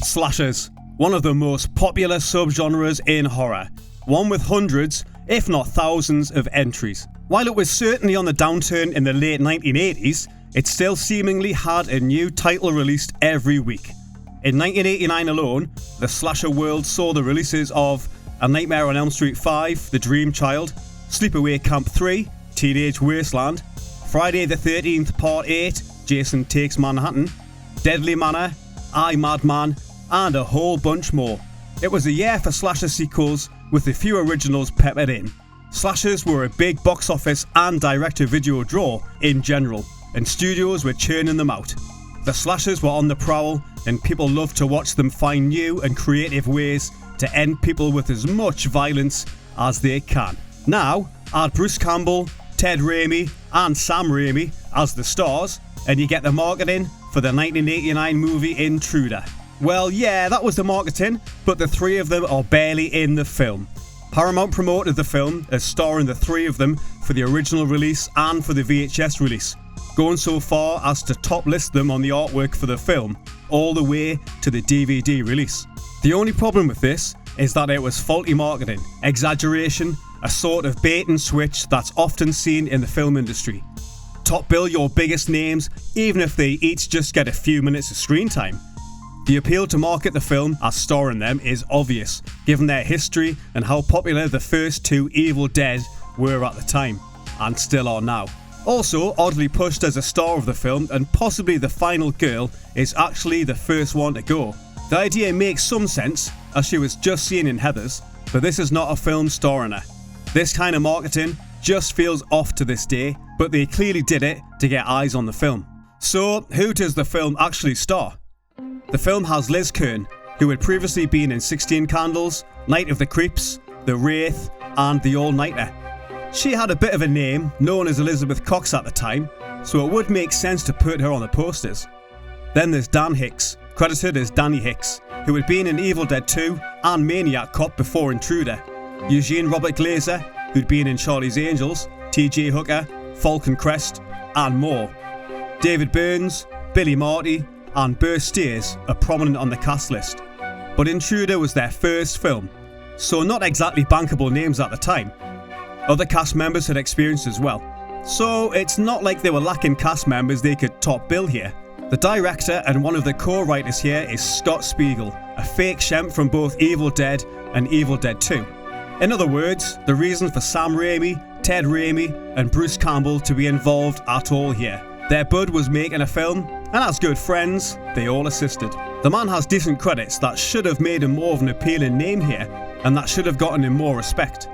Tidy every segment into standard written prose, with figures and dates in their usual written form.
Slashers, one of the most popular subgenres in horror, one with hundreds, if not thousands, of entries. While it was certainly on the downturn in the late 1980s, it still seemingly had a new title released every week. In 1989 alone, the slasher world saw the releases of A Nightmare on Elm Street 5, The Dream Child, Sleepaway Camp 3, Teenage Wasteland, Friday the 13th Part 8, Jason Takes Manhattan, Deadly Manor, I, Madman, and a whole bunch more. It was a year for slasher sequels with a few originals peppered in. Slashers were a big box office and direct-to-video draw in general, and studios were churning them out. The slashers were on the prowl, and people loved to watch them find new and creative ways to end people with as much violence as they can. Now, add Bruce Campbell, Ted Raimi, and Sam Raimi as the stars, and you get the marketing for the 1989 movie Intruder. Well, yeah, that was the marketing, but the three of them are barely in the film. Paramount promoted the film as starring the three of them for the original release and for the VHS release, going so far as to top list them on the artwork for the film, all the way to the DVD release. The only problem with this is that it was faulty marketing, exaggeration, a sort of bait and switch that's often seen in the film industry. Top bill your biggest names, even if they each just get a few minutes of screen time. The appeal to market the film as starring them is obvious, given their history and how popular the first two Evil Dead were at the time, and still are now. Also, oddly pushed as a star of the film and possibly the final girl is actually the first one to go. The idea makes some sense, as she was just seen in Heathers, but this is not a film starring her. This kind of marketing just feels off to this day, but they clearly did it to get eyes on the film. So, who does the film actually star? The film has Liz Kern, who had previously been in 16 Candles, Night of the Creeps, The Wraith, and The All-Nighter. She had a bit of a name, known as Elizabeth Cox at the time, so it would make sense to put her on the posters. Then there's Dan Hicks, credited as Danny Hicks, who had been in Evil Dead 2 and Maniac Cop before Intruder. Eugene Robert Glazer, who'd been in Charlie's Angels, T.J. Hooker, Falcon Crest, and more. David Burns, Billy Marty, and Burr Steers are prominent on the cast list. But Intruder was their first film, so not exactly bankable names at the time. Other cast members had experience as well, so it's not like they were lacking cast members they could top bill here. The director and one of the co-writers here is Scott Spiegel, a fake Shemp from both Evil Dead and Evil Dead 2. In other words, the reason for Sam Raimi, Ted Raimi, and Bruce Campbell to be involved at all here. Their bud was making a film, and as good friends, they all assisted. The man has decent credits that should have made him more of an appealing name here, and that should have gotten him more respect.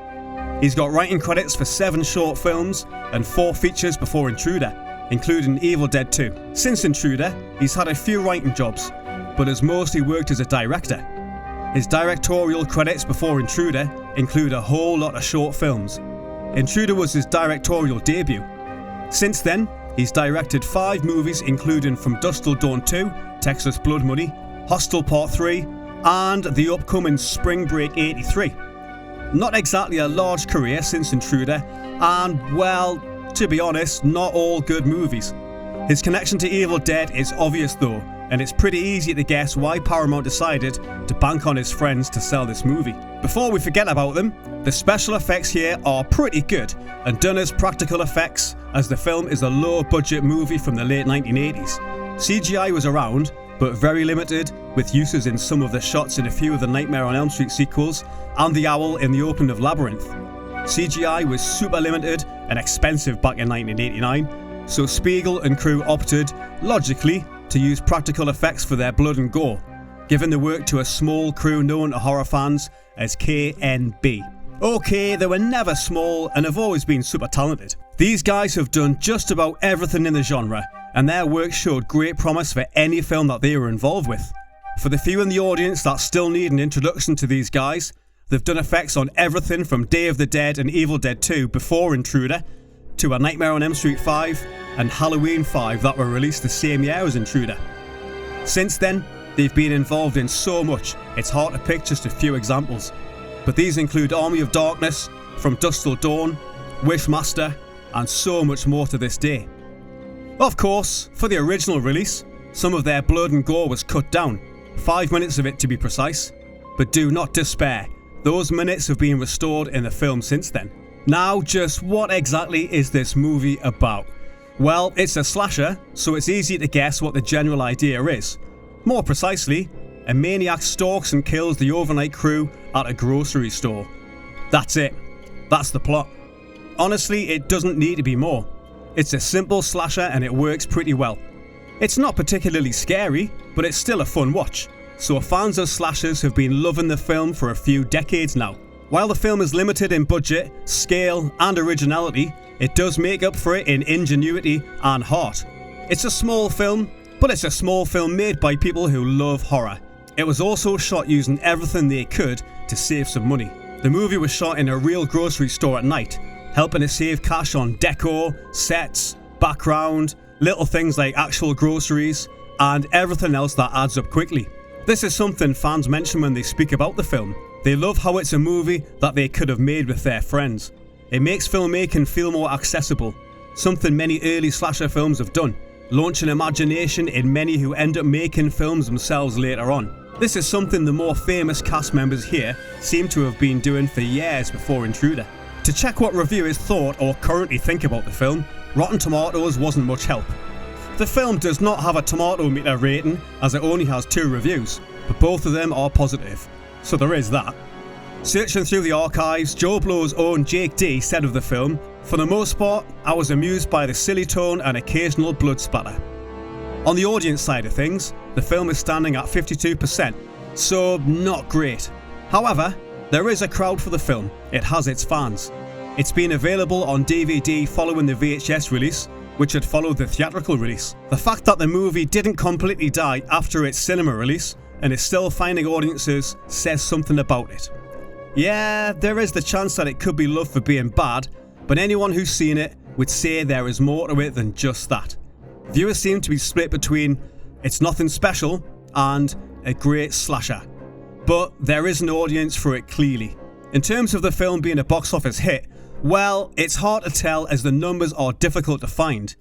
He's got writing credits for 7 short films and 4 features before Intruder, including Evil Dead 2. Since Intruder, he's had a few writing jobs, but has mostly worked as a director. His directorial credits before Intruder include a whole lot of short films. Intruder was his directorial debut. Since then, he's directed 5 movies including From Dusk Till Dawn 2, Texas Blood Money, Hostel Part 3, and the upcoming Spring Break 83. Not exactly a large career since Intruder, and well, to be honest, not all good movies. His connection to Evil Dead is obvious though, and it's pretty easy to guess why Paramount decided to bank on his friends to sell this movie. Before we forget about them, the special effects here are pretty good and done as practical effects, as the film is a low-budget movie from the late 1980s. CGI was around, but very limited, with uses in some of the shots in a few of the Nightmare on Elm Street sequels and the owl in the opening of Labyrinth. CGI was super limited and expensive back in 1989, so Spiegel and crew opted, logically, to use practical effects for their blood and gore, giving the work to a small crew known to horror fans as KNB. Okay, they were never small and have always been super talented. These guys have done just about everything in the genre, and their work showed great promise for any film that they were involved with. For the few in the audience that still need an introduction to these guys, they've done effects on everything from Day of the Dead and Evil Dead 2 before Intruder, to A Nightmare on Elm Street 5 and Halloween 5 that were released the same year as Intruder. Since then, they've been involved in so much, it's hard to pick just a few examples. But these include Army of Darkness, From Dusk Till Dawn, Wishmaster, and so much more to this day. Of course, for the original release, some of their blood and gore was cut down, 5 minutes of it to be precise. But do not despair, those minutes have been restored in the film since then. Now, just what exactly is this movie about? Well, it's a slasher, so it's easy to guess what the general idea is. More precisely, a maniac stalks and kills the overnight crew at a grocery store. That's it. That's the plot. Honestly, it doesn't need to be more. It's a simple slasher and it works pretty well. It's not particularly scary, but it's still a fun watch. So fans of slashers have been loving the film for a few decades now. While the film is limited in budget, scale and originality, it does make up for it in ingenuity and heart. It's a small film, but it's a small film made by people who love horror. It was also shot using everything they could to save some money. The movie was shot in a real grocery store at night, helping to save cash on decor, sets, background, little things like actual groceries, and everything else that adds up quickly. This is something fans mention when they speak about the film. They love how it's a movie that they could have made with their friends. It makes filmmaking feel more accessible, something many early slasher films have done, launching imagination in many who end up making films themselves later on. This is something the more famous cast members here seem to have been doing for years before Intruder. To check what reviewers thought or currently think about the film, Rotten Tomatoes wasn't much help. The film does not have a tomato meter rating as it only has 2 reviews, but both of them are positive, so there is that. Searching through the archives, JoBlo's own Jake D said of the film, "For the most part, I was amused by the silly tone and occasional blood splatter." On the audience side of things, the film is standing at 52%, so not great. However, there is a crowd for the film. It has its fans. It's been available on DVD following the VHS release, which had followed the theatrical release. The fact that the movie didn't completely die after its cinema release and is still finding audiences says something about it. Yeah, there is the chance that it could be loved for being bad, but anyone who's seen it would say there is more to it than just that. Viewers seem to be split between it's nothing special and a great slasher, but there is an audience for it clearly. In terms of the film being a box office hit, well, it's hard to tell as the numbers are difficult to find.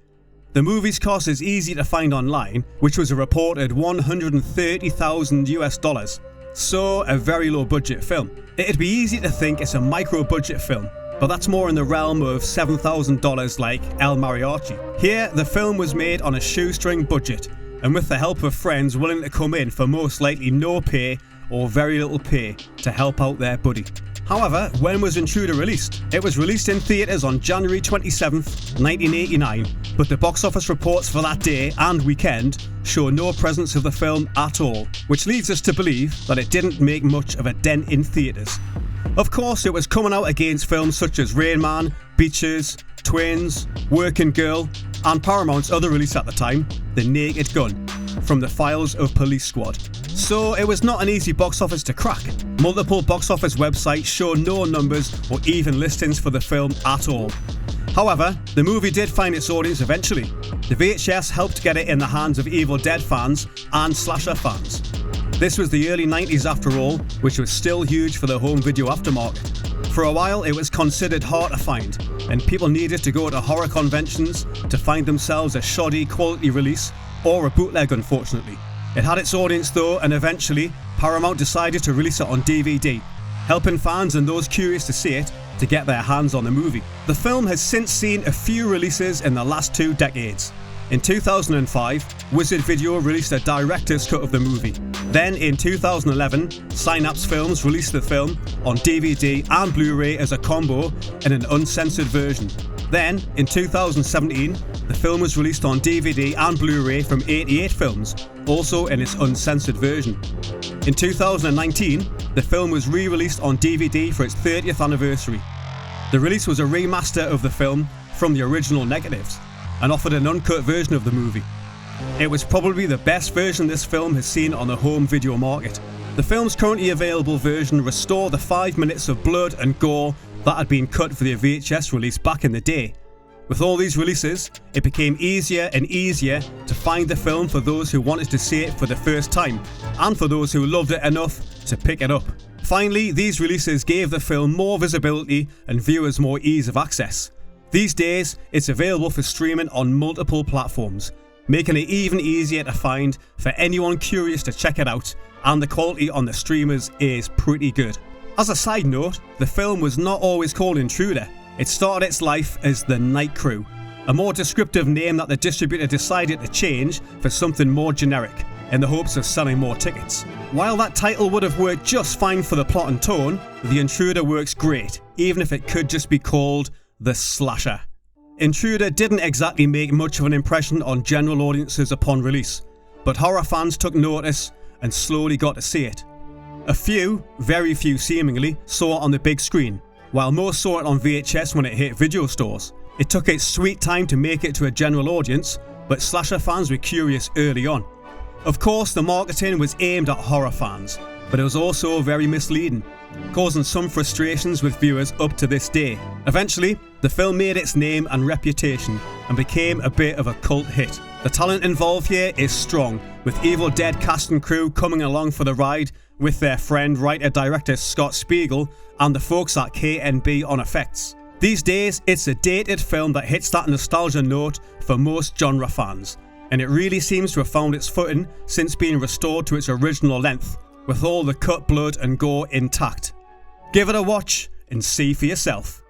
The movie's cost is easy to find online, which was a reported $130,000, so a very low budget film. It'd be easy to think it's a micro budget film, but that's more in the realm of $7,000 like El Mariachi. Here, the film was made on a shoestring budget, and with the help of friends willing to come in for most likely no pay or very little pay to help out their buddy. However, when was Intruder released? It was released in theatres on January 27th, 1989, but the box office reports for that day and weekend show no presence of the film at all, which leads us to believe that it didn't make much of a dent in theatres. Of course, it was coming out against films such as Rain Man, Beaches, Twins, Working Girl, and Paramount's other release at the time, The Naked Gun, from the Files of Police Squad. So it was not an easy box office to crack. Multiple box office websites show no numbers or even listings for the film at all. However, the movie did find its audience eventually. The VHS helped get it in the hands of Evil Dead fans and slasher fans. This was the early 90s after all, which was still huge for the home video aftermarket. For a while it was considered hard to find, and people needed to go to horror conventions to find themselves a shoddy quality release or a bootleg, unfortunately. It had its audience though, and eventually Paramount decided to release it on DVD, helping fans and those curious to see it to get their hands on the movie. The film has since seen a few releases in the last 2 decades. In 2005, Wizard Video released a director's cut of the movie. Then in 2011, Synapse Films released the film on DVD and Blu-ray as a combo in an uncensored version. Then, in 2017, the film was released on DVD and Blu-ray from 88 Films, also in its uncensored version. In 2019, the film was re-released on DVD for its 30th anniversary. The release was a remaster of the film from the original negatives, and offered an uncut version of the movie. It was probably the best version this film has seen on the home video market. The film's currently available version restored the 5 minutes of blood and gore that had been cut for the VHS release back in the day. With all these releases, it became easier and easier to find the film for those who wanted to see it for the first time, and for those who loved it enough to pick it up. Finally, these releases gave the film more visibility and viewers more ease of access. These days, it's available for streaming on multiple platforms. making it even easier to find for anyone curious to check it out, and the quality on the streamers is pretty good. As a side note, the film was not always called Intruder. It started its life as The Night Crew, a more descriptive name that the distributor decided to change for something more generic, in the hopes of selling more tickets. While that title would have worked just fine for the plot and tone, The Intruder works great, even if it could just be called The Slasher. Intruder didn't exactly make much of an impression on general audiences upon release, but horror fans took notice and slowly got to see it. A few, very few seemingly, saw it on the big screen, while most saw it on VHS when it hit video stores. It took its sweet time to make it to a general audience, but slasher fans were curious early on. Of course, the marketing was aimed at horror fans, but it was also very misleading, causing some frustrations with viewers up to this day. Eventually, the film made its name and reputation and became a bit of a cult hit. The talent involved here is strong, with Evil Dead cast and crew coming along for the ride with their friend writer-director Scott Spiegel and the folks at KNB on effects. These days, it's a dated film that hits that nostalgia note for most genre fans, and it really seems to have found its footing since being restored to its original length, with all the cut blood and gore intact. Give it a watch and see for yourself.